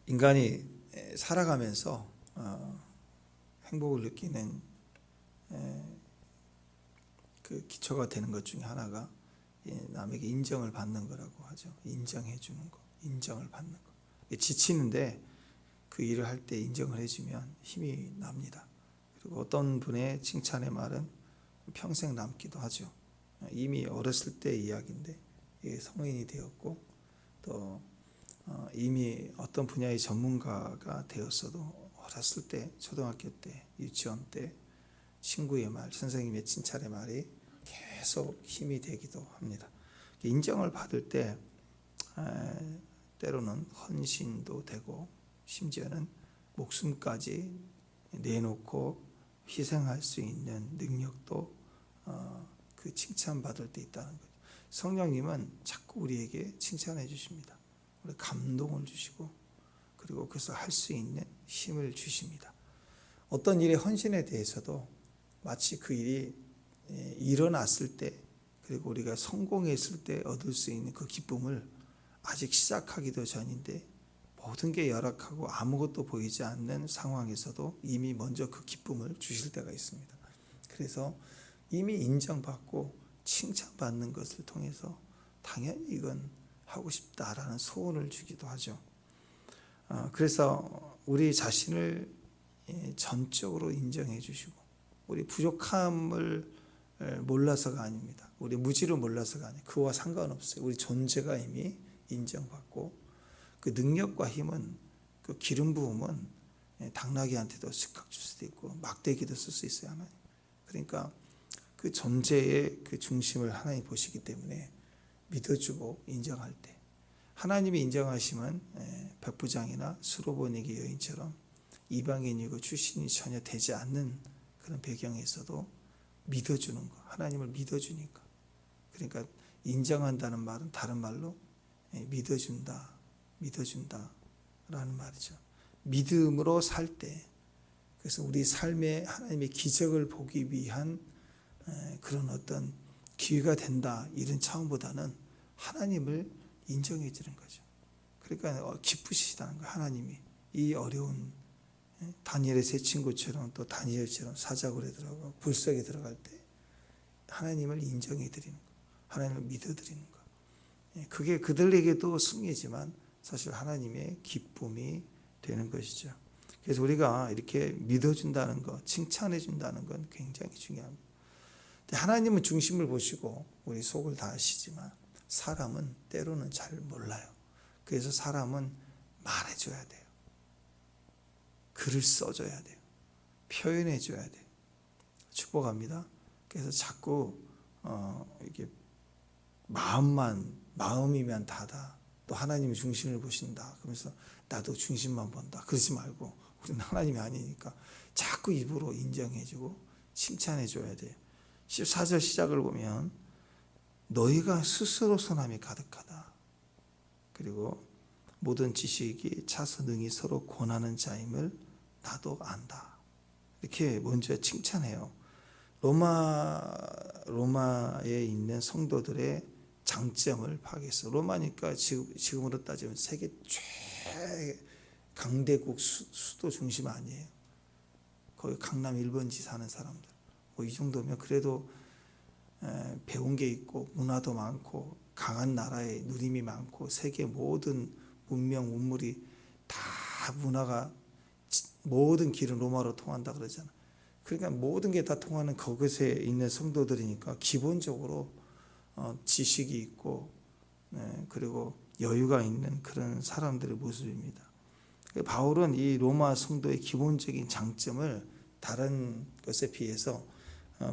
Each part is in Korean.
인간이 살아가면서 행복을 느끼는 그 기초가 되는 것 중에 하나가 남에게 인정을 받는 거라고 하죠. 인정해 주는 거, 인정을 받는 거. 지치는데 그 일을 할 때 인정을 해주면 힘이 납니다. 그리고 어떤 분의 칭찬의 말은 평생 남기도 하죠. 이미 어렸을 때 이야기인데 성인이 되었고 또 이미 어떤 분야의 전문가가 되었어도 어렸을 때, 초등학교 때, 유치원 때 친구의 말, 선생님의 칭찬의 말이 계속 힘이 되기도 합니다. 인정을 받을 때 때로는 헌신도 되고 심지어는 목숨까지 내놓고 희생할 수 있는 능력도 그 칭찬받을 때 있다는 거죠. 성령님은 자꾸 우리에게 칭찬해 주십니다. 우리 감동을 주시고 그리고 그래서 할 수 있는 힘을 주십니다. 어떤 일의 헌신에 대해서도 마치 그 일이 일어났을 때 그리고 우리가 성공했을 때 얻을 수 있는 그 기쁨을 아직 시작하기도 전인데 모든 게 열악하고 아무것도 보이지 않는 상황에서도 이미 먼저 그 기쁨을 주실 때가 있습니다. 그래서 이미 인정받고 칭찬받는 것을 통해서 당연히 이건 하고 싶다라는 소원을 주기도 하죠. 그래서 우리 자신을 전적으로 인정해 주시고 우리 부족함을 몰라서가 아닙니다. 우리 무지를 몰라서가 아니에요. 그와 상관없어요. 우리 존재가 이미 인정받고 그 능력과 힘은 그 기름 부음은 당나귀한테도 즉각 줄 수도 있고 막대기도 쓸 수 있어요. 하나님. 그러니까 그 존재의 그 중심을 하나님 보시기 때문에 믿어주고 인정할 때 하나님이 인정하시면 백부장이나 수로보니게 여인처럼 이방인이고 출신이 전혀 되지 않는 그런 배경에서도 믿어주는 거, 하나님을 믿어주니까. 그러니까 인정한다는 말은 다른 말로 믿어준다라는 말이죠. 믿음으로 살 때, 그래서 우리 삶에 하나님의 기적을 보기 위한 그런 어떤 기회가 된다 이런 차원보다는 하나님을 인정해 주는 거죠. 그러니까 기쁘시다는 거예요. 하나님이 이 어려운 다니엘의 세 친구처럼 또 다니엘처럼 사자굴에 들어가고 불속에 들어갈 때 하나님을 인정해 드리는 거, 하나님을 믿어 드리는 거. 그게 그들에게도 승리지만 사실 하나님의 기쁨이 되는 것이죠. 그래서 우리가 이렇게 믿어준다는 것, 칭찬해준다는 건 굉장히 중요합니다. 하나님은 중심을 보시고 우리 속을 다 아시지만 사람은 때로는 잘 몰라요. 그래서 사람은 말해줘야 돼요. 글을 써줘야 돼요. 표현해줘야 돼요. 축복합니다. 그래서 자꾸 이게 마음이면 다다. 또 하나님이 중심을 보신다. 그러면서 나도 중심만 본다. 그러지 말고 우리는 하나님이 아니니까 자꾸 입으로 인정해주고 칭찬해줘야 돼요. 14절 시작을 보면 너희가 스스로 선함이 가득하다. 그리고 모든 지식이 차서 능히 서로 권하는 자임을 나도 안다. 이렇게 먼저 칭찬해요. 로마에 있는 성도들의 장점을 파악했어. 로마니까 지금으로 따지면 세계 최강대국 수도 중심 아니에요. 거기 강남 1번지 사는 사람들. 이 정도면 그래도 배운 게 있고 문화도 많고 강한 나라에 누림이 많고 세계 모든 문명 문물이 다 문화가 모든 길은 로마로 통한다 그러잖아. 그러니까 모든 게 다 통하는 그곳에 있는 성도들이니까 기본적으로 지식이 있고 그리고 여유가 있는 그런 사람들의 모습입니다. 바울은 이 로마 성도의 기본적인 장점을 다른 것에 비해서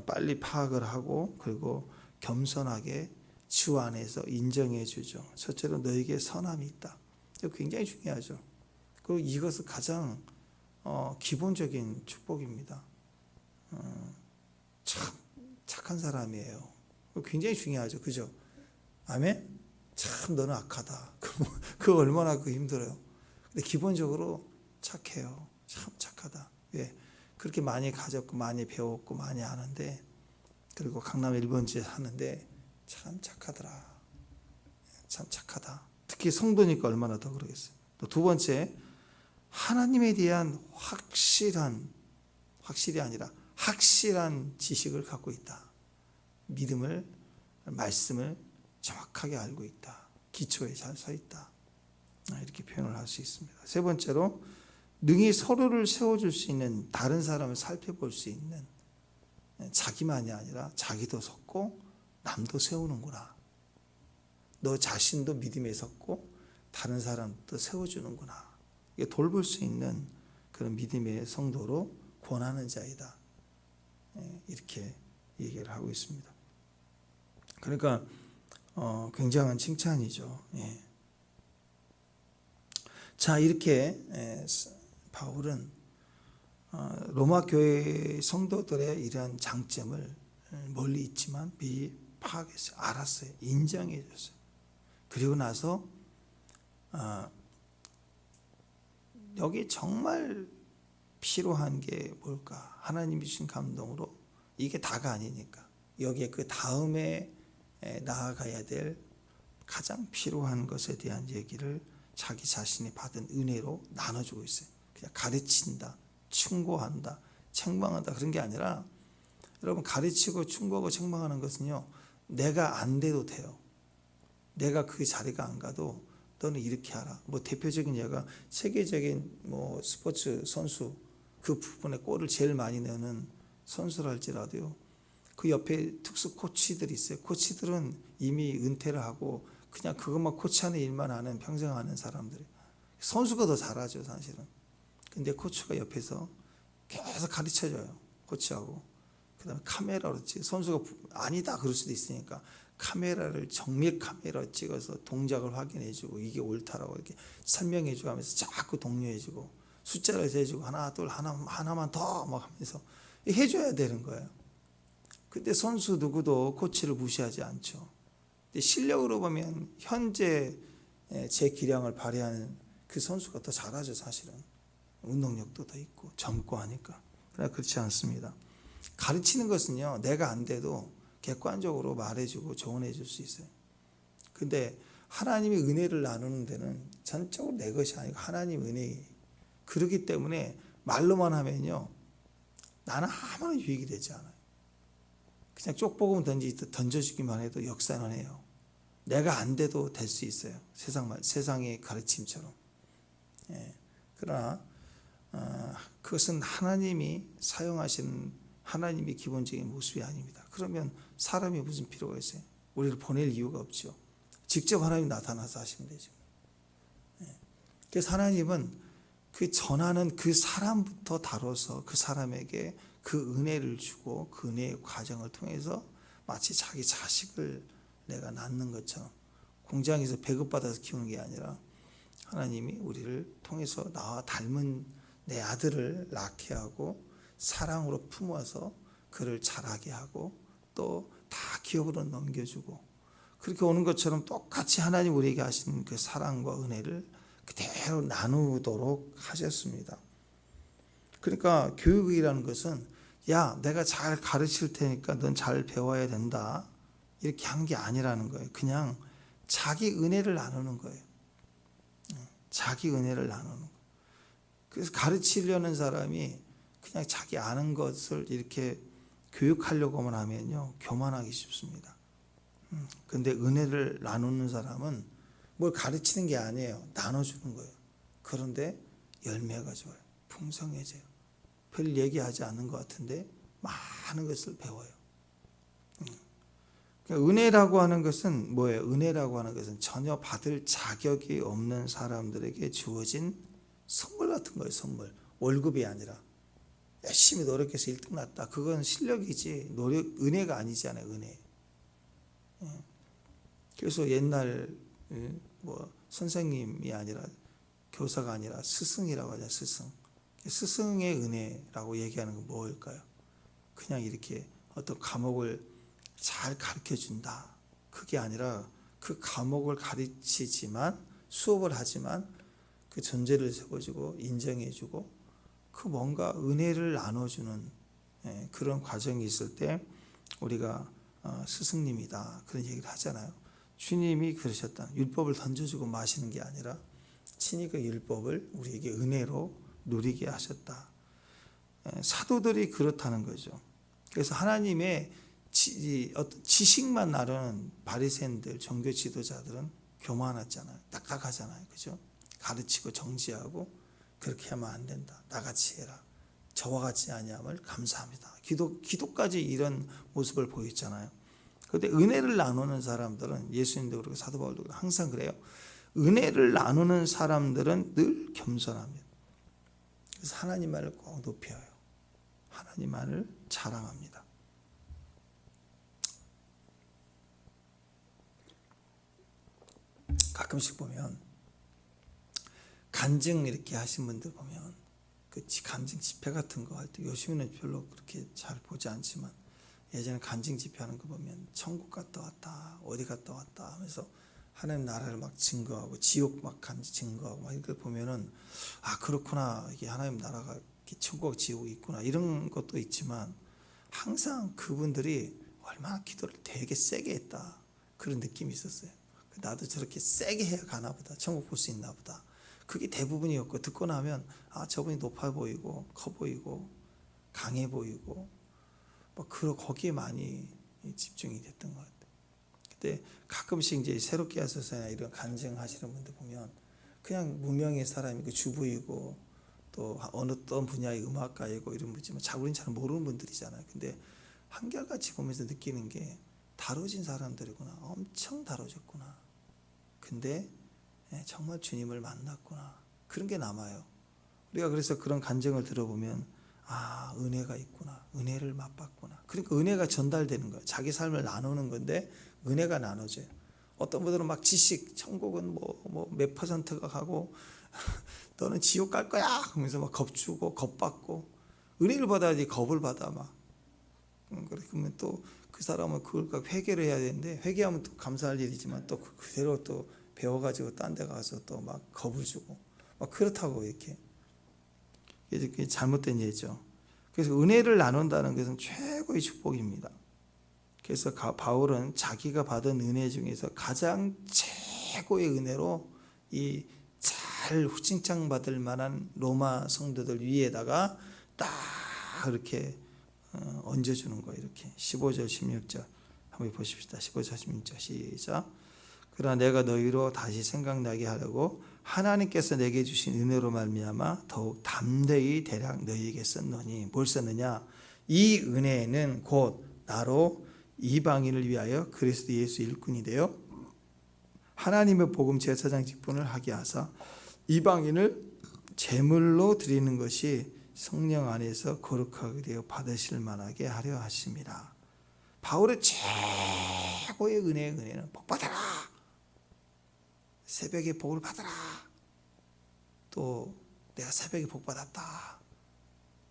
빨리 파악을 하고 그리고 겸손하게 주 안에서 인정해 주죠. 첫째로 너에게 선함이 있다. 이거 굉장히 중요하죠. 그리고 이것은 가장 기본적인 축복입니다. 참 착한 사람이에요. 굉장히 중요하죠. 그죠? 아멘? 참 너는 악하다. 그거 얼마나 힘들어요. 근데 기본적으로 착해요. 참 착하다. 왜? 그렇게 많이 가졌고 많이 배웠고 많이 아는데 그리고 강남 1번지에 사는데 참 착하더라. 참 착하다. 특히 성도니까 얼마나 더 그러겠어요. 또 두 번째 하나님에 대한 확실이 아니라 확실한 지식을 갖고 있다. 믿음을, 말씀을 정확하게 알고 있다. 기초에 잘 서 있다. 이렇게 표현을 할 수 있습니다. 세 번째로, 능히 서로를 세워줄 수 있는, 다른 사람을 살펴볼 수 있는, 자기만이 아니라 자기도 섰고 남도 세우는구나. 너 자신도 믿음에 섰고 다른 사람도 세워주는구나. 이게 돌볼 수 있는 그런 믿음의 성도로 권하는 자이다. 이렇게 얘기를 하고 있습니다. 그러니까 굉장한 칭찬이죠. 자, 이렇게 바울은 로마 교회 성도들의 이러한 장점을 멀리 있지만 미리 파악했어요. 알았어요. 인정해 줬어요. 그리고 나서 여기 정말 필요한 게 뭘까? 하나님이 주신 감동으로 이게 다가 아니니까 여기에 그 다음에 나아가야 될 가장 필요한 것에 대한 얘기를 자기 자신이 받은 은혜로 나눠주고 있어요. 그냥 가르친다, 충고한다, 책망한다 그런 게 아니라, 여러분, 가르치고 충고하고 책망하는 것은요, 내가 안 돼도 돼요. 내가 그 자리가 안 가도 너는 이렇게 하라. 뭐 대표적인 예가 세계적인 뭐 스포츠 선수, 그 부분에 골을 제일 많이 넣는 선수랄지라도요, 그 옆에 특수 코치들이 있어요. 코치들은 이미 은퇴를 하고 그냥 그것만 코치하는 일만 하는, 평생 하는 사람들이. 선수가 더 잘하죠, 사실은. 근데 코치가 옆에서 계속 가르쳐줘요. 코치하고. 그 다음에 카메라로 찍어. 선수가 아니다 그럴 수도 있으니까 카메라를, 정밀 카메라로 찍어서 동작을 확인해주고 이게 옳다라고 이렇게 설명해주고 하면서 자꾸 독려해주고 숫자를 세주고 하나 둘 하나만 더 막 하면서 해줘야 되는 거예요. 근데 선수 누구도 코치를 무시하지 않죠. 근데 실력으로 보면 현재 제 기량을 발휘하는 그 선수가 더 잘하죠, 사실은. 운동력도 더 있고 젊고 하니까. 그러나 그렇지 않습니다. 가르치는 것은요, 내가 안 돼도 객관적으로 말해주고 조언해 줄 수 있어요. 근데 하나님의 은혜를 나누는 데는 전적으로 내 것이 아니고 하나님 은혜. 그렇기 때문에 말로만 하면요, 나는 아무런 유익이 되지 않아요. 그냥 쪽보금 던져주기만 해도 역사는 해요. 내가 안 돼도 될 수 있어요. 세상의 가르침처럼. 그러나 그것은 하나님이 사용하시는 하나님의 기본적인 모습이 아닙니다. 그러면 사람이 무슨 필요가 있어요? 우리를 보낼 이유가 없죠. 직접 하나님 나타나서 하시면 되죠. 그래서 하나님은 그 전하는 그 사람부터 다뤄서 그 사람에게 그 은혜를 주고 그 은혜의 과정을 통해서 마치 자기 자식을 내가 낳는 것처럼, 공장에서 배급받아서 키우는 게 아니라 하나님이 우리를 통해서 나와 닮은 내 아들을 낳게 하고 사랑으로 품어서 그를 자라게 하고 또 다 기업으로 넘겨주고, 그렇게 오는 것처럼 똑같이 하나님 우리에게 하신 그 사랑과 은혜를 그대로 나누도록 하셨습니다. 그러니까 교육이라는 것은, 야, 내가 잘 가르칠 테니까 넌 잘 배워야 된다, 이렇게 한 게 아니라는 거예요. 그냥 자기 은혜를 나누는 거예요. 자기 은혜를 나누는 거예요. 그래서 가르치려는 사람이 그냥 자기 아는 것을 이렇게 교육하려고만 하면요, 교만하기 쉽습니다. 근데 은혜를 나누는 사람은 뭘 가르치는 게 아니에요. 나눠주는 거예요. 그런데 열매가 좋아요. 풍성해져요. 별 얘기하지 않는 것 같은데 많은 것을 배워요. 그러니까 은혜라고 하는 것은 뭐예요? 은혜라고 하는 것은 전혀 받을 자격이 없는 사람들에게 주어진 선물 같은 거예요. 선물. 월급이 아니라. 열심히 노력해서 1등 났다. 그건 실력이지 은혜가 아니잖아요. 은혜. 그래서 옛날 뭐 선생님이 아니라, 교사가 아니라 스승이라고 하잖아요. 스승의 은혜라고 얘기하는 건 뭘까요? 그냥 이렇게 어떤 과목을 잘 가르쳐준다. 그게 아니라 그 과목을 가르치지만, 수업을 하지만 그 존재를 세워주고 인정해주고 그 뭔가 은혜를 나눠주는 그런 과정이 있을 때 우리가 스승님이다 그런 얘기를 하잖아요. 주님이 그러셨다. 율법을 던져주고 마시는 게 아니라 친히 그 율법을 우리에게 은혜로 누리게 하셨다. 사도들이 그렇다는 거죠. 그래서 하나님의 어떤 지식만 나르는 바리새인들, 종교 지도자들은 교만하잖아요. 딱딱하잖아요. 그죠? 가르치고 정지하고 그렇게 하면 안 된다. 나같이 해라. 저와 같이 아니함을 감사합니다. 기도까지 이런 모습을 보였잖아요. 그런데 은혜를 나누는 사람들은 예수님도 그렇고 사도 바울도 그렇고 항상 그래요. 은혜를 나누는 사람들은 늘 겸손합니다. 그래서 하나님만을 꼭 높여요. 하나님만을 자랑합니다. 가끔씩 보면 간증 이렇게 하신 분들 보면 그 간증 집회 같은 거 할 때 요즘에는 별로 그렇게 잘 보지 않지만 예전에 간증 집회 하는 거 보면 천국 갔다 왔다 어디 갔다 왔다 하면서 하나님 나라를 막 증거하고 지옥 막 증거하고 막 이걸 보면은 아 그렇구나 이게 하나님 나라가 천국 지옥이 있구나 이런 것도 있지만 항상 그분들이 얼마나 기도를 되게 세게 했다 그런 느낌이 있었어요. 나도 저렇게 세게 해야 가나 보다 천국 볼 수 있나 보다 그게 대부분이었고 듣고 나면 아 저분이 높아 보이고 커 보이고 강해 보이고 뭐 거기에 많이 집중이 됐던 것 같아요. 근데 가끔씩 이제 새롭게 하셔서나 이런 간증하시는 분들 보면 그냥 무명의 사람이고 주부이고 또 어떤 분야의 음악가이고 이런 분이지만 자기는 잘 모르는 분들이잖아요. 근데 한결같이 보면서 느끼는 게 다뤄진 사람들이구나. 엄청 다뤄졌구나. 근데 정말 주님을 만났구나. 그런 게 남아요. 우리가 그래서 그런 간증을 들어보면 아 은혜가 있구나. 은혜를 맛봤구나. 그러니까 은혜가 전달되는 거예요. 자기 삶을 나누는 건데 은혜가 나눠져요. 어떤 분들은 막 지식, 천국은 뭐 몇 퍼센트가 가고 너는 지옥 갈 거야 하면서 막 겁주고 겁받고 은혜를 받아야지 겁을 받아 막 그러면 또 그 사람은 그걸 회개를 해야 되는데 회개하면 또 감사할 일이지만 또 그대로 또 배워가지고 딴 데 가서 또 막 겁을 주고 막 그렇다고 이렇게 잘못된 예죠. 그래서 은혜를 나눈다는 것은 최고의 축복입니다. 그래서 바울은 자기가 받은 은혜 중에서 가장 최고의 은혜로 이 잘 칭찬 받을 만한 로마 성도들 위에다가 딱 이렇게 얹어주는 거예요. 이렇게 15절 16절 한번 보십시다. 15절 16절 시작. 그러나 내가 너희로 다시 생각나게 하려고 하나님께서 내게 주신 은혜로 말미암아 더욱 담대히 대략 너희에게 썼노니 뭘 썼느냐 이 은혜는 곧 나로 이방인을 위하여 그리스도 예수 일꾼이 되어 하나님의 복음 제사장 직분을 하게 하사 이방인을 제물로 드리는 것이 성령 안에서 거룩하게 되어 받으실 만하게 하려 하심이라. 바울의 최고의 은혜는 복 받아라. 새벽에 복을 받아라. 또 내가 새벽에 복 받았다.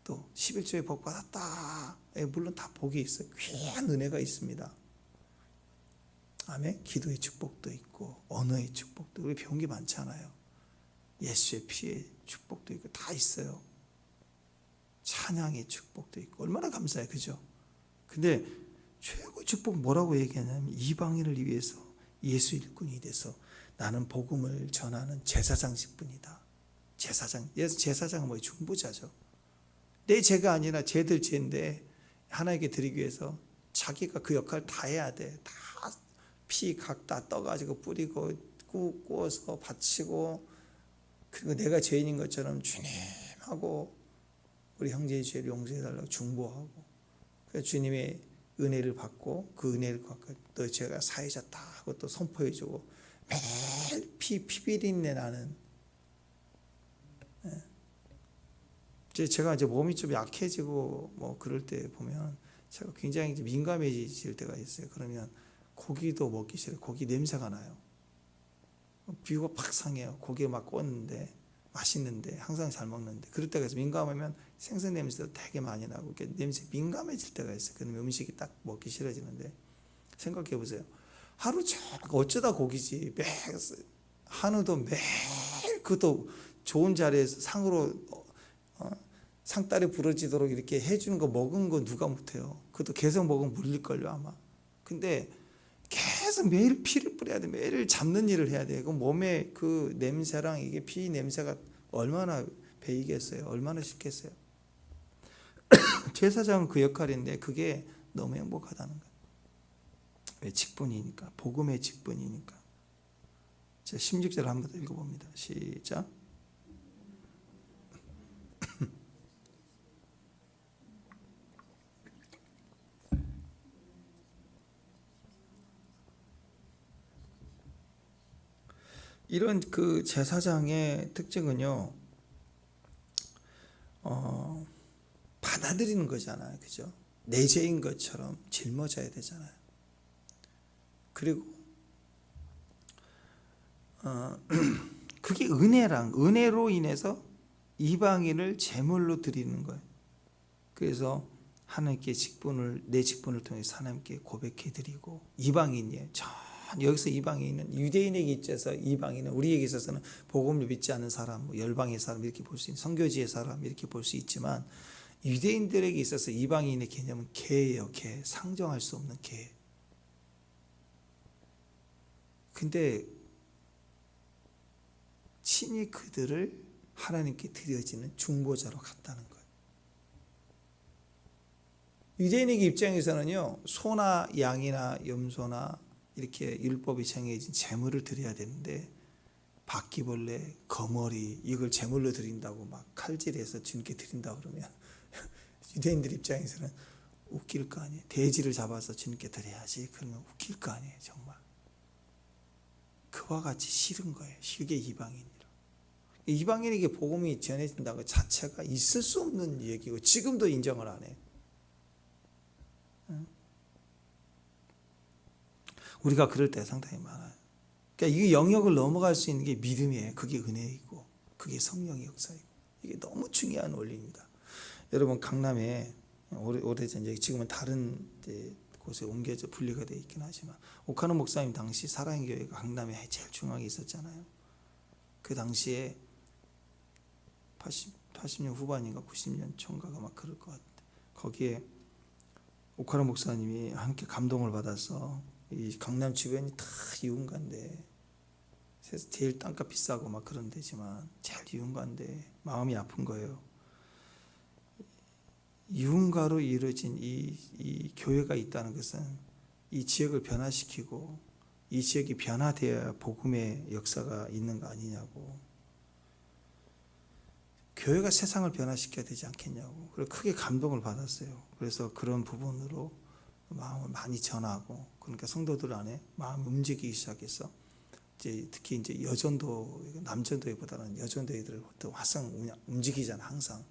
또 11조에 복 받았다. 물론 다 복이 있어요. 귀한 은혜가 있습니다. 아멘. 기도의 축복도 있고 언어의 축복도 우리 배운 게 많잖아요. 예수의 피의 축복도 있고 다 있어요. 찬양의 축복도 있고 얼마나 감사해요. 그죠? 근데 최고의 축복 뭐라고 얘기하냐면 이방인을 위해서 예수 일꾼이 돼서 나는 복음을 전하는 제사장 직분이다. 제사장은 뭐예요? 중보자죠. 내 죄가 아니라 쟤들 죄인데 하나님께 드리기 위해서 자기가 그 역할을 다 해야 돼. 다 피 각 다 떠가지고 뿌리고 구워서 바치고 그리고 내가 죄인인 것처럼 주님하고 우리 형제의 죄를 용서해달라고 중보하고 그래서 주님의 은혜를 받고 그 은혜를 갖고 너 죄가 사해졌다 하고 또 선포해주고 매일 피비린내 나는 제가 이제 몸이 좀 약해지고 뭐 그럴 때 보면 제가 굉장히 민감해질 때가 있어요. 그러면 고기도 먹기 싫어요. 고기 냄새가 나요. 비유가 팍 상해요. 고기를 막 구웠는데 맛있는데 항상 잘 먹는데 그럴 때가 있어요. 민감하면 생선 냄새도 되게 많이 나고 냄새 민감해질 때가 있어요. 그러면 음식이 딱 먹기 싫어지는데 생각해 보세요. 하루 종일 어쩌다 고기지 한우도 매일 그것도 좋은 자리에서 상으로 상다리 부러지도록 이렇게 해주는 거 먹은 거 누가 못해요. 그것도 계속 먹으면 물릴걸요 아마. 근데 계속 계속 매일 피를 뿌려야 돼. 매일 잡는 일을 해야 돼. 그 몸에 그 냄새랑 이게 피 냄새가 얼마나 배이겠어요. 얼마나 싫겠어요. 제사장은 그 역할인데 그게 너무 행복하다는 거예요. 왜? 직분이니까. 복음의 직분이니까. 자, 16절 한번 더 읽어봅니다. 시작. 이런 그 제사장의 특징은요, 받아들이는 거잖아요, 그죠? 내 죄인 것처럼 짊어져야 되잖아요. 그리고 그게 은혜로 인해서 이방인을 제물로 드리는 거예요. 그래서 하나님께 내 직분을 통해서 하나님께 고백해 드리고, 이방인이에요. 여기서 이방인은 유대인에게 있어서 이방인은 우리에게 있어서는 복음을 믿지 않는 사람, 뭐 열방의 사람 이렇게 볼 수 있는, 선교지의 사람 이렇게 볼 수 있지만, 유대인들에게 있어서 이방인의 개념은 개예요. 개. 상정할 수 없는 개. 근데 친히 그들을 하나님께 드려지는 중보자로 갔다는 거예요. 유대인에게 입장에서는요, 소나 양이나 염소나 이렇게 율법이 정해진 제물을 드려야 되는데, 바퀴벌레, 거머리 이걸 제물로 드린다고 막 칼질해서 주님께 드린다 그러면 유대인들 입장에서는 웃길 거 아니에요. 돼지를 잡아서 주님께 드려야지. 그러면 웃길 거 아니에요. 정말 그와 같이 싫은 거예요. 그게 이방인이라. 이방인에게 복음이 전해진다는 것 자체가 있을 수 없는 얘기고, 지금도 인정을 안 해요. 우리가 그럴 때 상당히 많아요. 그러니까 이 영역을 넘어갈 수 있는 게 믿음이에요. 그게 은혜이고, 그게 성령의 역사이고, 이게 너무 중요한 원리입니다. 여러분, 강남에 오래전, 지금은 다른 곳에 옮겨져 분리가 되어 있긴 하지만, 오카노 목사님 당시 사랑의 교회가 강남에 제일 중앙에 있었잖아요. 그 당시에 80년 후반인가 90년 초인가가 막 그럴 것 같아요. 거기에 오카노 목사님이 함께 감동을 받아서, 이 강남 주변이 다 유흥가인데, 세상 제일 땅값 비싸고 막 그런 데지만 제일 유흥가인데 마음이 아픈 거예요. 유흥가로 이루어진 이 교회가 있다는 것은 이 지역을 변화시키고, 이 지역이 변화되어야 복음의 역사가 있는 거 아니냐고. 교회가 세상을 변화시켜야 되지 않겠냐고. 그래서 크게 감동을 받았어요. 그래서 그런 부분으로 마음을 많이 전하고, 그러니까 성도들 안에 마음이 움직이기 시작해서, 특히 이제 여전도, 남전도회보다는 여전도회들을 보통 활성 움직이잖아, 항상.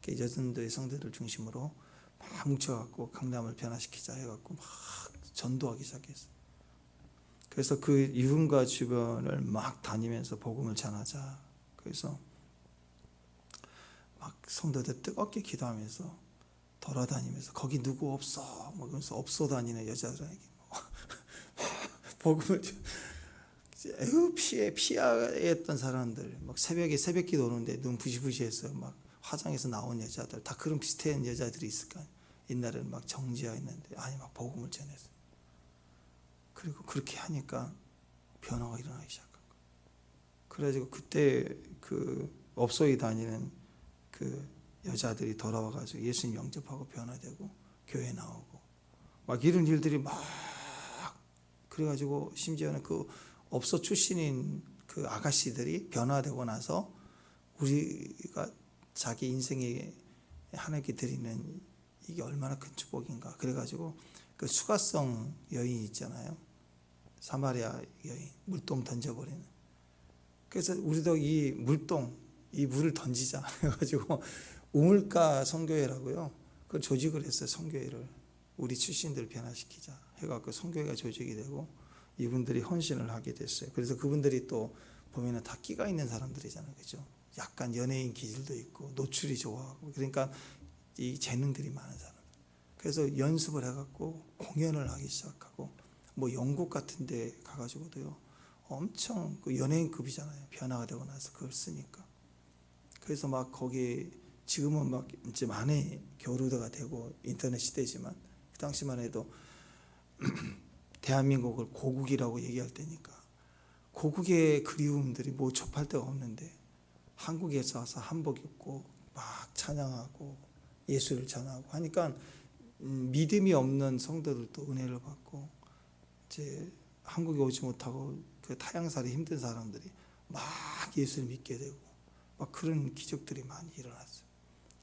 여전도회 성도들 중심으로 막 뭉쳐갖고 강남을 변화시키자 해갖고 막 전도하기 시작했어. 그래서 그 유흥가 주변을 막 다니면서 복음을 전하자. 그래서 막 성도들 뜨겁게 기도하면서 돌아다니면서, 거기 누구 없어? 뭐 그러면서 없어 다니는 여자들에게 복음을, 피하였던 사람들, 막 새벽기도 오는데 눈 부시부시해서 막 화장해서 나온 여자들, 다 그런 비슷한 여자들이 있을까? 옛날에는 막 정지하였는데, 아니 막 복음을 전했어. 그리고 그렇게 하니까 변화가 일어나기 시작한 거예요. 그래가지고 그때 그 업소에 다니는 그 여자들이 돌아와가지고 예수님 영접하고 변화되고 교회 나오고 막 이런 일들이 막, 그래가지고 심지어는 그 업소 출신인 그 아가씨들이 변화되고 나서, 우리가 자기 인생에 하나님께 드리는 이게 얼마나 큰 축복인가. 그래가지고 그 수가성 여인 있잖아요. 사마리아 여인, 물동 던져버리는. 그래서 우리도 이 물을 던지자 해가지고 우물가 선교회라고요. 그 조직을 했어요. 선교회를. 우리 출신들 변화시키자 해갖고 선교회가 조직이 되고 이분들이 헌신을 하게 됐어요. 그래서 그분들이 또 보면은 다 끼가 있는 사람들이잖아요. 그죠? 약간 연예인 기질도 있고 노출이 좋아하고, 그러니까 이 재능들이 많은 사람. 그래서 연습을 해갖고 공연을 하기 시작하고, 뭐 영국 같은 데 가가지고도요, 엄청 그 연예인급이잖아요. 변화가 되고 나서 그걸 쓰니까. 그래서 막 거기 지금은 막 이제 많이 교류가 되고 인터넷 시대지만, 그 당시만 해도 대한민국을 고국이라고 얘기할 때니까 고국의 그리움들이 뭐 접할 데가 없는데 한국에서 와서 한복 입고 막 찬양하고 예수를 전하고 하니까 믿음이 없는 성도들도 은혜를 받고 이제 한국에 오지 못하고 그 타향살이 힘든 사람들이 막 예수를 믿게 되고 막 그런 기적들이 많이 일어났어요.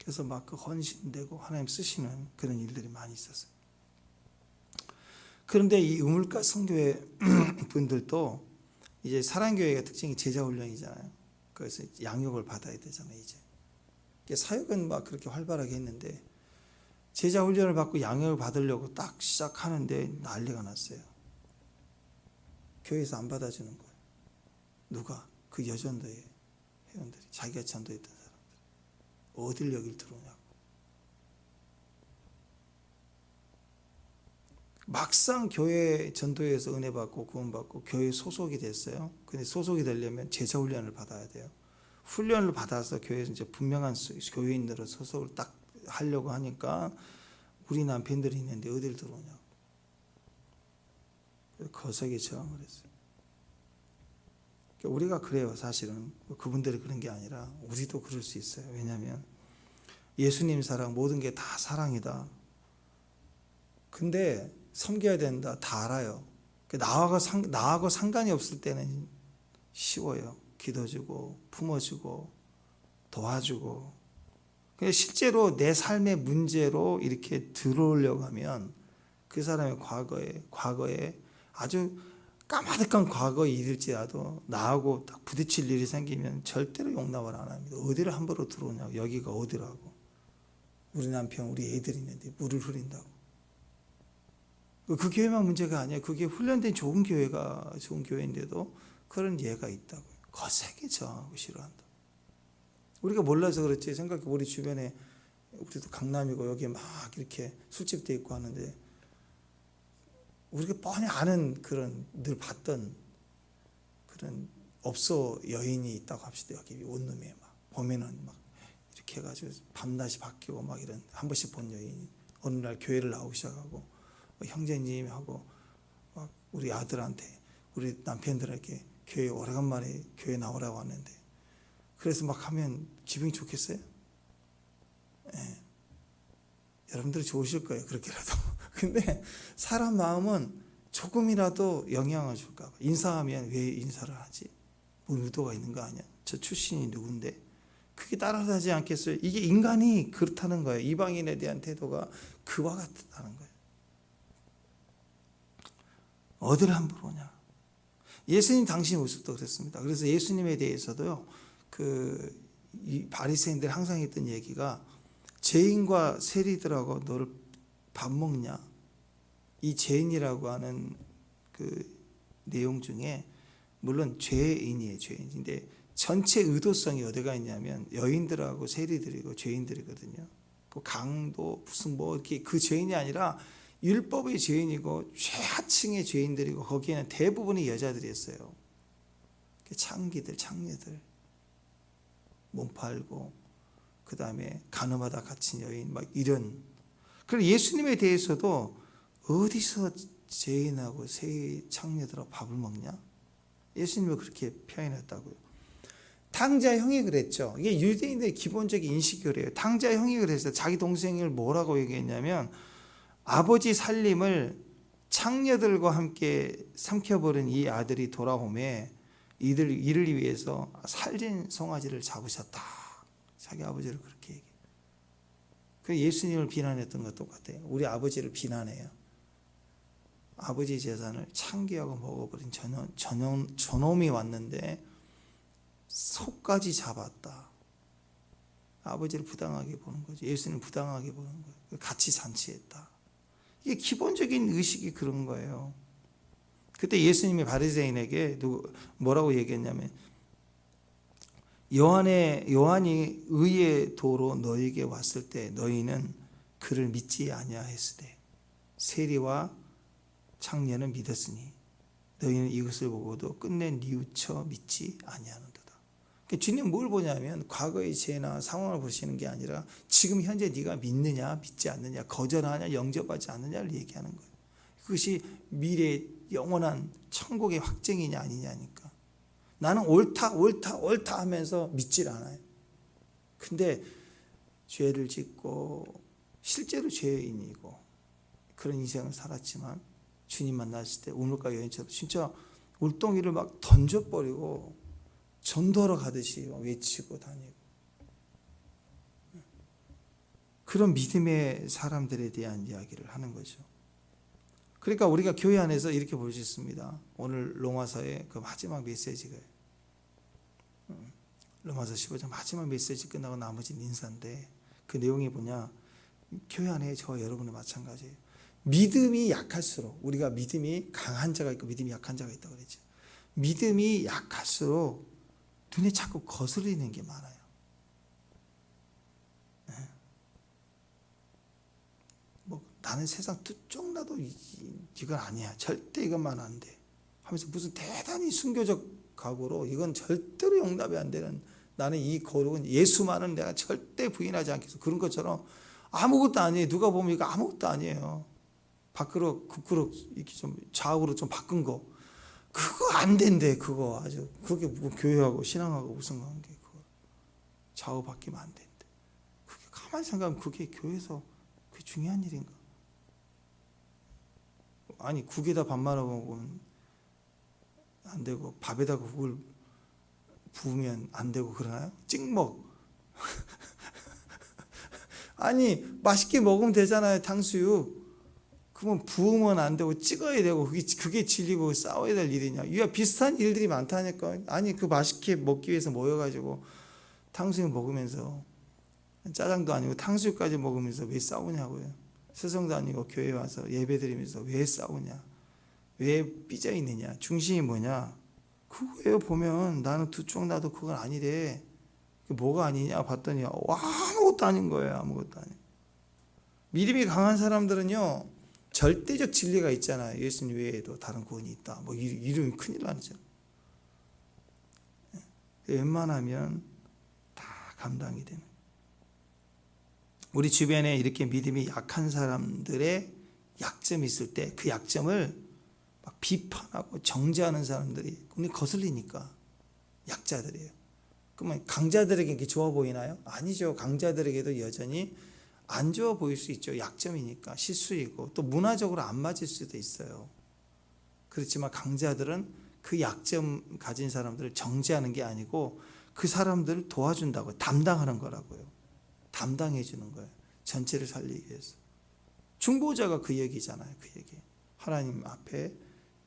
그래서 막 그 헌신되고 하나님 쓰시는 그런 일들이 많이 있었어요. 그런데 이 우물가 성교회 분들도 이제 사랑교회가 특징이 제자훈련이잖아요. 그래서 양육을 받아야 되잖아요. 이제 사역은 막 그렇게 활발하게 했는데 제자훈련을 받고 양육을 받으려고 딱 시작하는데 난리가 났어요. 교회에서 안 받아주는 거예요. 누가? 그 여전도의 회원들이, 자기가 전도했던 사람들. 어딜 여길 들어오냐고. 막상 교회 전도에서 은혜 받고 구원 받고 교회 소속이 됐어요. 근데 소속이 되려면 제자 훈련을 받아야 돼요. 훈련을 받아서 교회에서 이제 분명한 교회인들을 소속을 딱 하려고 하니까 우리 남편들이 있는데 어딜 들어오냐고. 거세게 저항을 했어요. 우리가 그래요. 사실은 그분들이 그런 게 아니라 우리도 그럴 수 있어요. 왜냐하면 예수님 사랑 모든 게 다 사랑이다. 근데 섬겨야 된다. 다 알아요. 나하고 상관이 없을 때는 쉬워요. 기도주고 과도주고 도와주고. 근데 실제로 내 삶의 문제로 이렇게 들어오려고 하면 그 사람의 과거에 아주 까마득한 과거 일일지라도 나하고 딱 부딪힐 일이 생기면 절대로 용납을 안 합니다. 어디를 함부로 들어오냐고. 여기가 어디라고. 우리 남편 우리 애들이 있는데 물을 흐린다고. 그 교회만 문제가 아니야. 그게 훈련된 좋은 교회인데도 그런 예가 있다고요. 거세게 저항하고 싫어한다. 우리가 몰라서 그렇지 생각해 우리 주변에 우리도 강남이고 여기 막 이렇게 술집도 있고 하는데 우리가 뻔히 아는 그런 늘 봤던 그런 업소 여인이 있다고 합시다. 여기 원룸에 막 보면은 막 이렇게 해가지고 밤낮이 바뀌고 막 이런 한 번씩 본 여인이 어느 날 교회를 나오기 시작하고 형제님하고 막 우리 아들한테 우리 남편들에게 교회 오래간만에 교회 나오라고 하는데 그래서 막 하면 기분이 좋겠어요? 예. 여러분들이 좋으실 거예요. 그렇게라도. 근데 사람 마음은 조금이라도 영향을 줄까 봐. 인사하면 왜 인사를 하지? 뭐 의도가 있는 거 아니야? 저 출신이 누군데? 그게 따라하지 않겠어요? 이게 인간이 그렇다는 거예요. 이방인에 대한 태도가 그와 같다는 거예요. 어디를 함부로 오냐? 예수님 당시 모습도 그랬습니다. 그래서 예수님에 대해서도요. 이 바리새인들 항상 했던 얘기가 죄인과 세리들하고 너를 밥 먹냐? 이 죄인이라고 하는 그 내용 중에 물론 죄인이에요. 죄인인데 전체 의도성이 어디가 있냐면 여인들하고 세리들이고 죄인들이거든요. 그 강도 무슨 뭐 이렇게 그 죄인이 아니라 율법의 죄인이고 최하층의 죄인들이고 거기에는 대부분이 여자들이었어요. 창기들, 창녀들 몸 팔고 그 다음에 간음하다 갇힌 여인 막 이런. 그리고 예수님에 대해서도 어디서 죄인하고 새 창녀들하고 밥을 먹냐? 예수님을 그렇게 표현했다고요. 탕자 형이 그랬죠. 이게 유대인들의 기본적인 인식이 그래요. 탕자 형이 그래서 자기 동생을 뭐라고 얘기했냐면 아버지 살림을 창녀들과 함께 삼켜버린 이 아들이 돌아오매 이를 위해서 살진 송아지를 잡으셨다. 자기 아버지를 그렇게 얘기해요. 그 예수님을 비난했던 것 똑같아요. 우리 아버지를 비난해요. 아버지 재산을 창기하고 먹어버린 저놈이 왔는데 속까지 잡았다. 아버지를 부당하게 보는 거죠. 예수님을 부당하게 보는 거예요. 같이 잔치했다. 이게 기본적인 의식이 그런 거예요. 그때 예수님이 바리새인에게 뭐라고 얘기했냐면 요한이 의의 도로 너에게 왔을 때 너희는 그를 믿지 아니하였으되 세리와 창녀는 믿었으니 너희는 이것을 보고도 끝내 뉘우쳐 믿지 아니하는도다. 그러니까 주님 뭘 보냐면 과거의 죄나 상황을 보시는 게 아니라 지금 현재 네가 믿느냐 믿지 않느냐 거절하냐 영접하지 않느냐를 얘기하는 거예요. 그것이 미래의 영원한 천국의 확증이냐 아니냐니까. 나는 옳다 하면서 믿질 않아요. 근데 죄를 짓고 실제로 죄인이고 그런 인생을 살았지만 주님 만났을 때 우물가 여인처럼 진짜 울덩이를 막 던져버리고 전도하러 가듯이 외치고 다니고, 그런 믿음의 사람들에 대한 이야기를 하는 거죠. 그러니까 우리가 교회 안에서 이렇게 볼 수 있습니다. 오늘 로마서의 그 마지막 메시지가 로마서 15장 마지막 메시지 끝나고 나머지는 인사인데, 그 내용이 뭐냐, 교회 안에 저와 여러분은 마찬가지예요. 믿음이 약할수록, 우리가 믿음이 강한 자가 있고 믿음이 약한 자가 있다고 그랬죠. 믿음이 약할수록 눈에 자꾸 거슬리는 게 많아요. 뭐 나는 세상 뚜껑나도 이건 아니야, 절대 이것만 안 돼 하면서 무슨 대단히 순교적 각오로 이건 절대로 용납이 안 되는, 나는 이 거룩은 예수만은 내가 절대 부인하지 않겠어, 그런 것처럼 아무것도 아니에요. 누가 보면 이거 아무것도 아니에요. 밖으로 국으로 이렇게 좀 좌우로 좀 바꾼 거, 그거 안 된대. 그거 아주, 그게 뭐 교회하고 신앙하고 무슨 관계, 그거 좌우 바뀌면 안 된대. 그게 가만히 생각하면 그게 교회에서 그게 중요한 일인가? 아니 국에다 밥 말아 먹으면 안 되고 밥에다가 국을 부으면 안 되고 그러나요? 찍먹. 아니 맛있게 먹으면 되잖아요. 탕수육. 그러면 부으면 안 되고 찍어야 되고, 그게 진리고 싸워야 될 일이냐. 이와 비슷한 일들이 많다니까. 아니 그 맛있게 먹기 위해서 모여가지고 탕수육 먹으면서, 짜장도 아니고 탕수육까지 먹으면서 왜 싸우냐고요. 스승도 아니고 교회 와서 예배드리면서 왜 싸우냐, 왜 삐져 있느냐, 중심이 뭐냐. 그거예요. 보면 나는 두 쪽 나도 그건 아니래. 뭐가 아니냐 봤더니 아무것도 아닌 거예요. 아무것도 아니에요. 믿음이 강한 사람들은요, 절대적 진리가 있잖아요. 예수님 외에도 다른 구원이 있다, 뭐 이러면 큰일 나죠. 웬만하면 다 감당이 되는. 우리 주변에 이렇게 믿음이 약한 사람들의 약점이 있을 때 그 약점을 막 비판하고 정죄하는 사람들이 눈에 거슬리니까 약자들이에요. 그러면 강자들에게 이게 좋아 보이나요? 아니죠. 강자들에게도 여전히 안 좋아 보일 수 있죠. 약점이니까, 실수이고 또 문화적으로 안 맞을 수도 있어요. 그렇지만 강자들은 그 약점 가진 사람들을 정죄하는 게 아니고 그 사람들을 도와준다고, 담당하는 거라고요. 담당해 주는 거예요. 전체를 살리기 위해서. 중보자가 그 얘기잖아요. 그 얘기. 하나님 앞에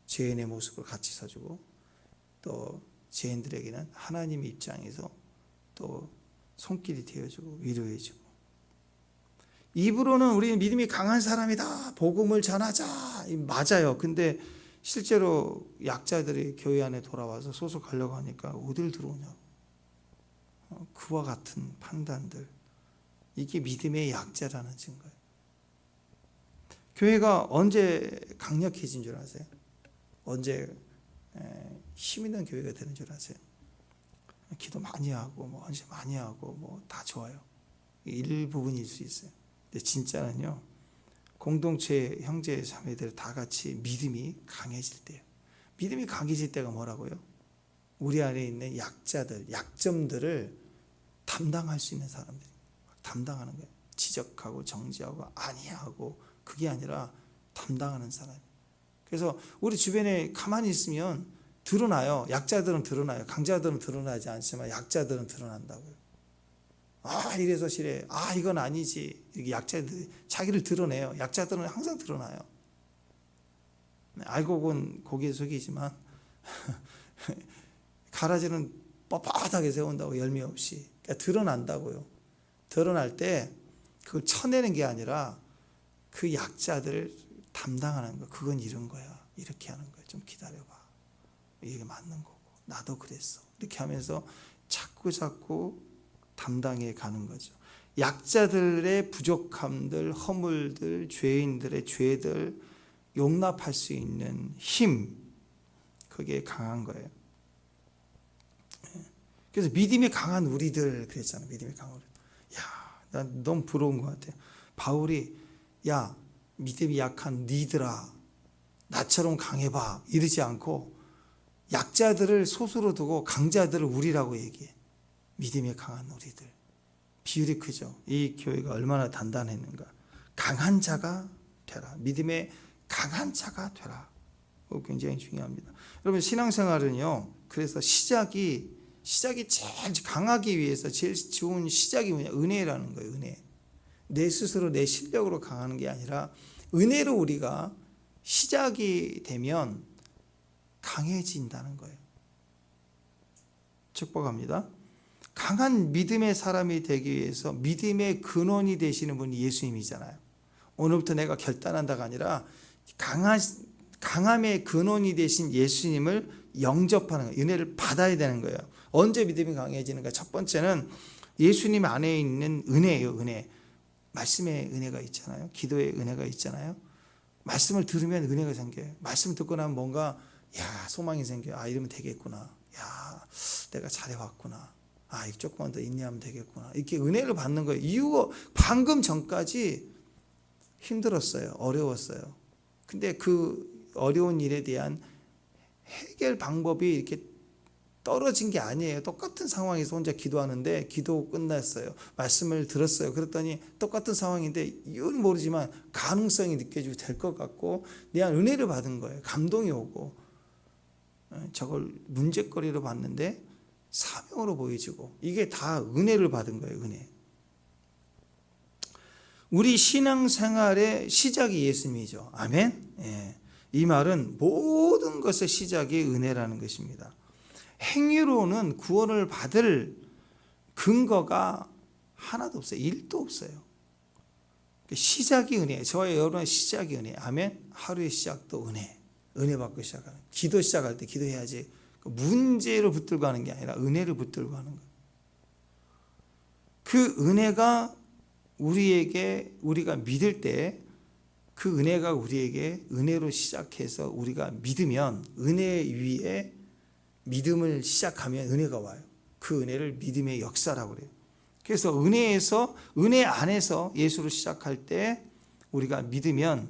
죄인의 모습을 같이 서주고, 또 죄인들에게는 하나님 입장에서 또 손길이 되어주고 위로해주고. 입으로는 우리는 믿음이 강한 사람이다, 복음을 전하자, 맞아요. 근데 실제로 약자들이 교회 안에 돌아와서 소속하려고 하니까 어딜 들어오냐고. 그와 같은 판단들, 이게 믿음의 약자라는 증거예요. 교회가 언제 강력해진 줄 아세요? 언제 힘 있는 교회가 되는 줄 아세요? 기도 많이 하고 뭐 헌신 많이 하고 뭐 다 좋아요. 일부분일 수 있어요. 근데 진짜는요, 공동체 형제 자매들 다 같이 믿음이 강해질 때예요. 믿음이 강해질 때가 뭐라고요? 우리 안에 있는 약자들, 약점들을 담당할 수 있는 사람들이 담당하는 거예요. 지적하고 정지하고 아니하고, 그게 아니라 담당하는 사람. 그래서 우리 주변에 가만히 있으면 드러나요. 약자들은 드러나요. 강자들은 드러나지 않지만 약자들은 드러난다고요. 아 이래서 싫어, 아 이건 아니지, 이렇게 약자들이 자기를 드러내요. 약자들은 항상 드러나요. 알고 본 고개 숙이지만 가라지는 뻣뻣하게 세운다고, 열매 없이. 그러니까 드러난다고요. 드러날 때 그걸 쳐내는 게 아니라 그 약자들을 담당하는 거, 그건 이런 거야, 이렇게 하는 거야, 좀 기다려봐, 이게 맞는 거고 나도 그랬어, 이렇게 하면서 자꾸 담당해 가는 거죠. 약자들의 부족함들, 허물들, 죄인들의 죄들 용납할 수 있는 힘, 그게 강한 거예요. 그래서 믿음이 강한 우리들 그랬잖아요. 믿음이 강한 우리들. 야, 난 너무 부러운 것 같아요. 바울이, 야 믿음이 약한 니들아, 나처럼 강해봐 이러지 않고 약자들을 소수로 두고 강자들을 우리라고 얘기해. 믿음에 강한 우리들. 비율이 크죠. 이 교회가 얼마나 단단했는가. 강한 자가 되라. 믿음에 강한 자가 되라. 굉장히 중요합니다. 여러분 신앙생활은요. 그래서 시작이 제일 강하기 위해서 제일 좋은 시작이 뭐냐? 은혜라는 거예요. 은혜. 내 스스로 내 실력으로 강하는 게 아니라 은혜로 우리가 시작이 되면 강해진다는 거예요. 축복합니다. 강한 믿음의 사람이 되기 위해서 믿음의 근원이 되시는 분이 예수님이잖아요. 오늘부터 내가 결단한다가 아니라 강함의 근원이 되신 예수님을 영접하는 거예요. 은혜를 받아야 되는 거예요. 언제 믿음이 강해지는가? 첫 번째는 예수님 안에 있는 은혜예요. 은혜. 말씀의 은혜가 있잖아요. 기도의 은혜가 있잖아요. 말씀을 들으면 은혜가 생겨요. 말씀 듣고 나면 뭔가 소망이 생겨요. 이러면 되겠구나. 내가 잘해왔구나. 조금만 더 인내하면 되겠구나. 이렇게 은혜를 받는 거예요. 이유가 방금 전까지 힘들었어요. 어려웠어요. 근데 그 어려운 일에 대한 해결 방법이 이렇게 떨어진 게 아니에요. 똑같은 상황에서 혼자 기도하는데 기도 끝났어요. 말씀을 들었어요. 그랬더니 똑같은 상황인데 이유는 모르지만 가능성이 느껴지고 될 것 같고 내 안 은혜를 받은 거예요. 감동이 오고 저걸 문제거리로 봤는데 사명으로 보여지고 이게 다 은혜를 받은 거예요. 은혜. 우리 신앙생활의 시작이 예수님이죠. 아멘. 이 말은 모든 것의 시작이 은혜라는 것입니다. 행위로는 구원을 받을 근거가 하나도 없어요. 1도 없어요. 시작이 은혜예요. 저와 여러분의 시작이 은혜. 아멘. 하루의 시작도 은혜. 은혜 받고 시작하는. 기도 시작할 때 기도해야지. 문제를 붙들고 하는 게 아니라 은혜를 붙들고 하는 거예요. 그 은혜가 우리가 믿을 때 그 은혜가 우리에게 은혜로 시작해서 우리가 믿으면 은혜 위에 믿음을 시작하면 은혜가 와요. 그 은혜를 믿음의 역사라고 그래요. 그래서 은혜 안에서 예수로 시작할 때 우리가 믿으면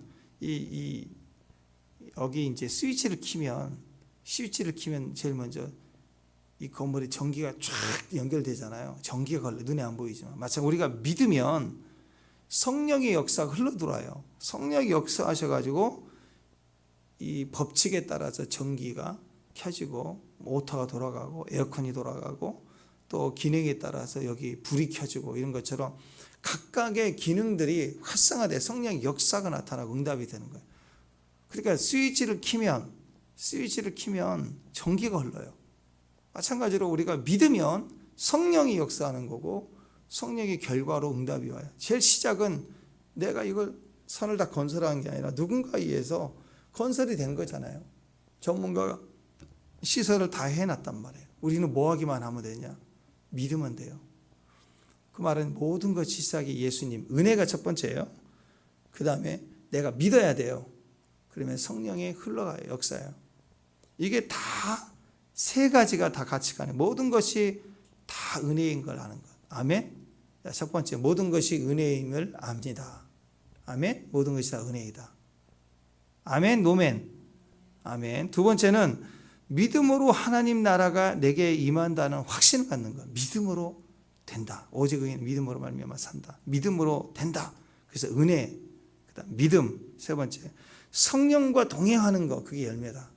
여기 이제 스위치를 키면 제일 먼저 이 건물에 전기가 쫙 연결되잖아요. 전기가 걸려 눈에 안 보이지만 마찬가지로 우리가 믿으면 성령의 역사가 흘러들어와요. 성령이 역사하셔가지고 이 법칙에 따라서 전기가 켜지고 모터가 돌아가고 에어컨이 돌아가고 또 기능에 따라서 여기 불이 켜지고 이런 것처럼 각각의 기능들이 활성화돼 성령의 역사가 나타나고 응답이 되는 거예요. 그러니까 스위치를 키면 전기가 흘러요. 마찬가지로 우리가 믿으면 성령이 역사하는 거고 성령의 결과로 응답이 와요. 제일 시작은 내가 이걸 선을 다 건설한 게 아니라 누군가에 의해서 건설이 된 거잖아요. 전문가가 시설을 다 해놨단 말이에요. 우리는 뭐 하기만 하면 되냐? 믿으면 돼요. 그 말은 모든 것이 시작이 예수님, 은혜가 첫 번째예요. 그 다음에 내가 믿어야 돼요. 그러면 성령이 흘러가요. 역사예요. 이게 다 세 가지가 다 같이 가는 모든 것이 다 은혜인 걸 아는 것. 아멘. 첫 번째 모든 것이 은혜임을 압니다. 아멘. 모든 것이 다 은혜이다. 아멘. 노멘. 아멘. 두 번째는 믿음으로 하나님 나라가 내게 임한다는 확신을 갖는 것. 믿음으로 된다. 오직 의인 믿음으로 말미암아 산다. 믿음으로 된다. 그래서 은혜, 그다음 믿음. 세 번째 성령과 동행하는 것. 그게 열매다.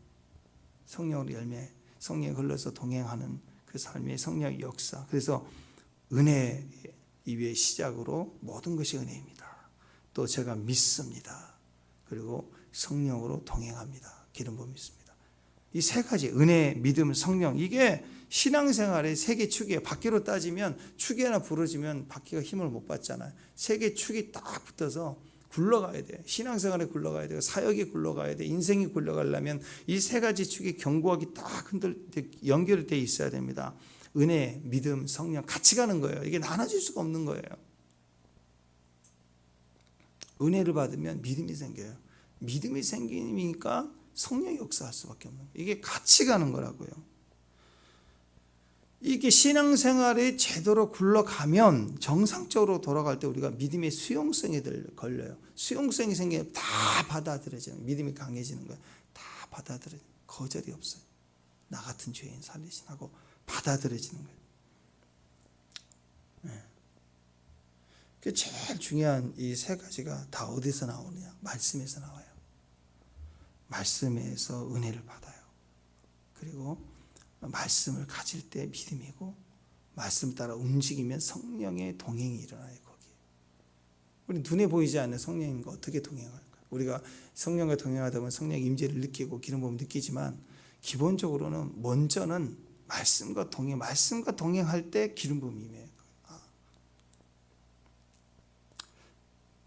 성령으로 열매. 성령이 흘러서 동행하는 그 삶의 성령의 역사. 그래서 은혜 이외의 시작으로 모든 것이 은혜입니다. 또 제가 믿습니다. 그리고 성령으로 동행합니다. 기름 부음이 있습니다. 이 세 가지 은혜, 믿음, 성령 이게 신앙생활의 세 개 축이에요. 바퀴로 따지면 축이 하나 부러지면 바퀴가 힘을 못 받잖아요. 세 개 축이 딱 붙어서 굴러가야 돼요. 신앙생활에 굴러가야 돼요. 사역에 굴러가야 돼요. 인생이 굴러가려면 이 세 가지 축이 견고하게 딱 연결되어 있어야 됩니다. 은혜, 믿음, 성령 같이 가는 거예요. 이게 나눠질 수가 없는 거예요. 은혜를 받으면 믿음이 생겨요. 믿음이 생기니까 성령이 역사할 수밖에 없는 거예요. 이게 같이 가는 거라고요. 이게 신앙생활에 제대로 굴러가면 정상적으로 돌아갈 때 우리가 믿음의 수용성이 걸려요. 수용성이 생기면 다 받아들여지는 믿음이 강해지는 거예요. 받아들여. 거절이 없어요. 나 같은 죄인 살리신 하고 받아들여지는 거예요. 그 제일 중요한 이 세 가지가 다 어디서 나오느냐? 말씀에서 나와요. 말씀에서 은혜를 받아요. 그리고 말씀을 가질 때 믿음이고, 말씀 따라 움직이면 성령의 동행이 일어나요. 거기에 우리 눈에 보이지 않는 성령과 어떻게 동행할까? 우리가 성령과 동행하다 보면 성령의 임재를 느끼고 기름 부음을 느끼지만, 기본적으로는 먼저는 말씀과 동행할 때 기름 부음이 임해요.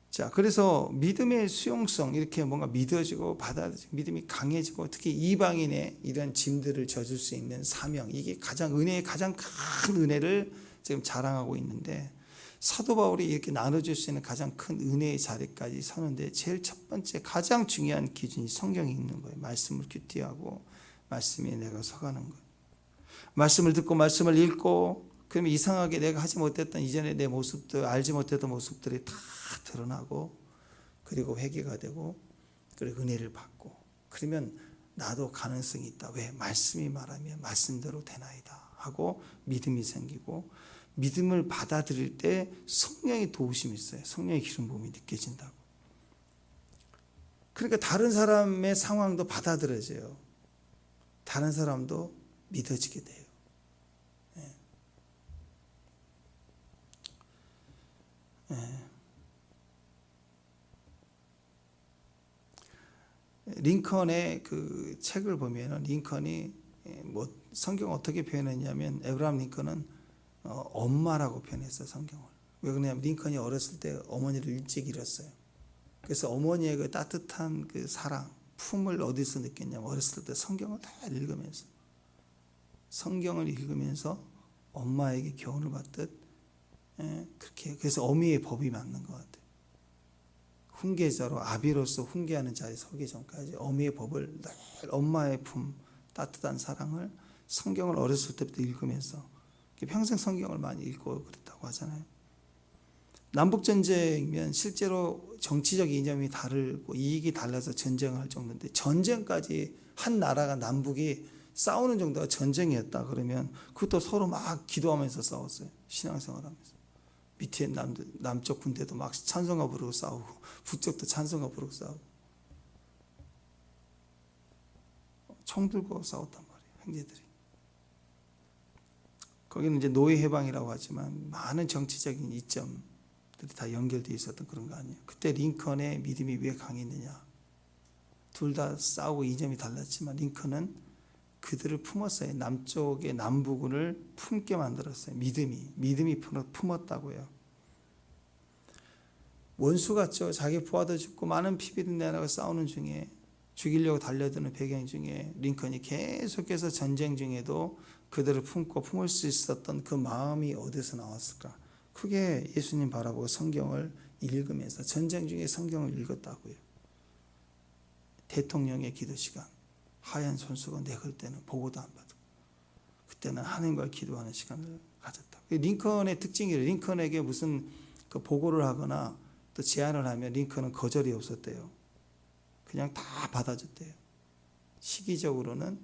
자, 그래서 믿음의 수용성, 이렇게 뭔가 믿어지고 받아들이고 믿음이 강해지고, 특히 이방인의 이런 짐들을 져줄 수 있는 사명, 이게 은혜의 가장 큰 은혜를 지금 자랑하고 있는데, 사도 바울이 이렇게 나눠줄 수 있는 가장 큰 은혜의 자리까지 서는데, 제일 첫 번째 가장 중요한 기준이 성경에 있는 거예요. 말씀을 귀티하고 말씀에 내가 서가는 거예요. 말씀을 듣고 말씀을 읽고, 그러면 이상하게 내가 하지 못했던 이전에 내 모습들, 알지 못했던 모습들이 다 드러나고, 그리고 회개가 되고, 그리고 은혜를 받고, 그러면 나도 가능성이 있다. 왜? 말씀이 말하면 말씀대로 되나이다 하고 믿음이 생기고, 믿음을 받아들일 때 성령의 도우심이 있어요. 성령의 기름 부음이 느껴진다고. 그러니까 다른 사람의 상황도 받아들여져요. 다른 사람도 믿어지게 돼요. 링컨의 그 책을 보면 링컨이 뭐 성경 어떻게 표현했냐면, 에브라함 링컨은 엄마라고 표현했어요, 성경을. 왜 그러냐면 링컨이 어렸을 때 어머니를 일찍 잃었어요. 그래서 어머니의 그 따뜻한 그 사랑, 품을 어디서 느꼈냐면, 어렸을 때 성경을 다 읽으면서 엄마에게 교훈을 받듯, 그렇게, 그래서 어미의 법이 맞는 것 같아요. 훈계자로 아비로서 훈계하는 자리에 서기 전까지 어미의 법을 늘, 엄마의 품, 따뜻한 사랑을, 성경을 어렸을 때부터 읽으면서 평생 성경을 많이 읽고 그랬다고 하잖아요. 남북전쟁이면 실제로 정치적 이념이 다르고 이익이 달라서 전쟁을 할 정도인데, 전쟁까지 한 나라가 남북이 싸우는 정도가 전쟁이었다 그러면, 그것도 서로 막 기도하면서 싸웠어요. 신앙생활하면서. 밑에 남쪽 군대도 막 찬송가 부르고 싸우고, 북쪽도 찬송가 부르고 싸우고, 총 들고 싸웠단 말이에요, 형제들이. 거기는 이제 노예 해방이라고 하지만 많은 정치적인 이점들이 다 연결되어 있었던 그런 거 아니에요. 그때 링컨의 믿음이 왜 강했느냐? 둘 다 싸우고 이점이 달랐지만 링컨은 그들을 품었어요. 남쪽의 남부군을 품게 만들었어요. 믿음이 품었다고요. 원수 같죠. 자기 부하도 죽고 많은 피비린 내라고 싸우는 중에, 죽이려고 달려드는 배경 중에 링컨이 계속해서 전쟁 중에도 그들을 품을 수 있었던 그 마음이 어디서 나왔을까? 그게 예수님 바라보고 성경을 읽으면서, 전쟁 중에 성경을 읽었다고요. 대통령의 기도 시간, 하얀 손수건 내걸 때는 보고도 안 받고, 그때는 하나님과 기도하는 시간을 가졌다. 링컨의 특징이에요. 링컨에게 무슨 그 보고를 하거나 또 제안을 하면 링컨은 거절이 없었대요. 그냥 다 받아줬대요. 시기적으로는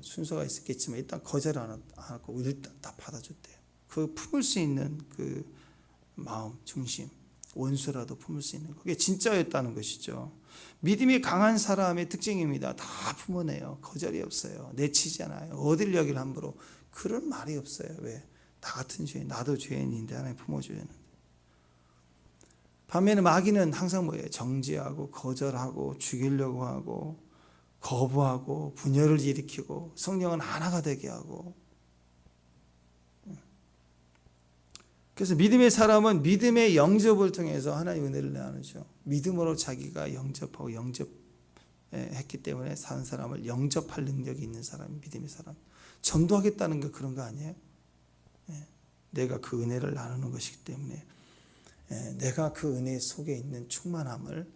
순서가 있었겠지만 일단 거절 안 하고 일단 다 받아줬대요. 그 품을 수 있는 그 마음, 중심, 원수라도 품을 수 있는, 그게 진짜였다는 것이죠. 믿음이 강한 사람의 특징입니다. 다 품어내요. 거절이 없어요. 내치지 않아요. 어딜 여길 함부로, 그런 말이 없어요. 왜? 나 같은 죄인, 나도 죄인인데 하나님 품어줘야 하는데. 반면에 마귀는 항상 뭐예요? 정죄하고 거절하고 죽이려고 하고 거부하고 분열을 일으키고 성령은 하나가 되게 하고. 그래서 믿음의 사람은 믿음의 영접을 통해서 하나님의 은혜를 나누죠. 믿음으로 자기가 영접하고 영접했기 때문에 사는 사람을 영접할 능력이 있는 사람이 믿음의 사람. 전도하겠다는 게 그런 거 아니에요? 내가 그 은혜를 나누는 것이기 때문에, 내가 그 은혜 속에 있는 충만함을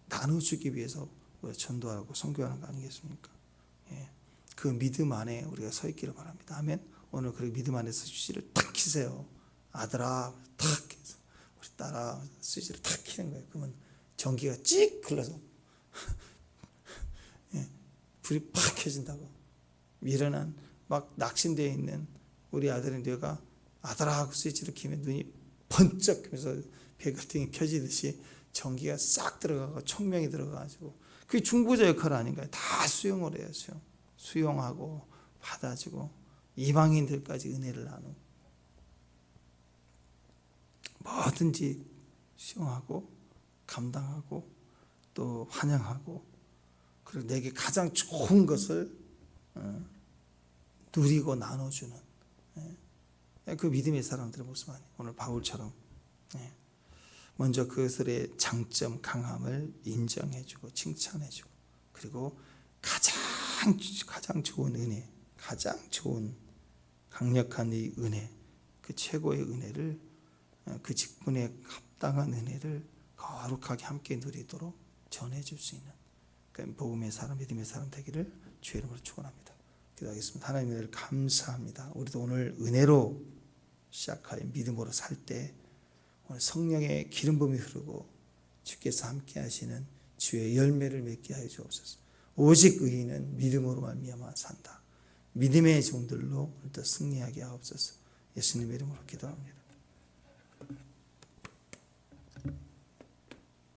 나눠주기 위해서 우리가 전도하고 선교하는 거 아니겠습니까? 그 믿음 안에 우리가 서 있기를 바랍니다. 아멘. 오늘 그 믿음 안에서 수지를 탁 키세요. 아들아, 탁 해서, 우리 딸아, 수지를 탁 키는 거예요. 그러면 전기가 찍 흘러서 불이 팍 켜진다고. 미련한 막 낙심되어 있는 우리 아들의 뇌가 아들아 하고 스위치를 키면 눈이 번쩍 하면서 배글등이 켜지듯이 전기가 싹 들어가고 총명이 들어가가지고 그게 중보자 역할 아닌가요? 다 수용을 해요. 수용하고 받아주고 이방인들까지 은혜를 나누고 뭐든지 수용하고 감당하고 또 환영하고 그리고 내게 가장 좋은 것을 누리고 나눠주는 그 믿음의 사람들의 모습 아니에요. 오늘 바울처럼 먼저 그것들의 장점, 강함을 인정해주고 칭찬해주고 그리고 가장 좋은 은혜, 가장 좋은 강력한 이 은혜, 그 최고의 은혜를 그 직분에 합당한 은혜를 거룩하게 함께 누리도록 전해줄 수 있는 복음의 사람, 믿음의 사람 되기를 주의 이름으로 축원합니다. 기도하겠습니다. 하나님의 은혜를 감사합니다. 우리도 오늘 은혜로 시작하여 믿음으로 살 때 오늘 성령의 기름 부음이 흐르고 주께서 함께 하시는 주의 열매를 맺게 하여 주옵소서. 오직 의인은 믿음으로 말미암아 산다. 믿음의 종들로 오늘도 승리하게 하옵소서. 예수님의 이름으로 기도합니다.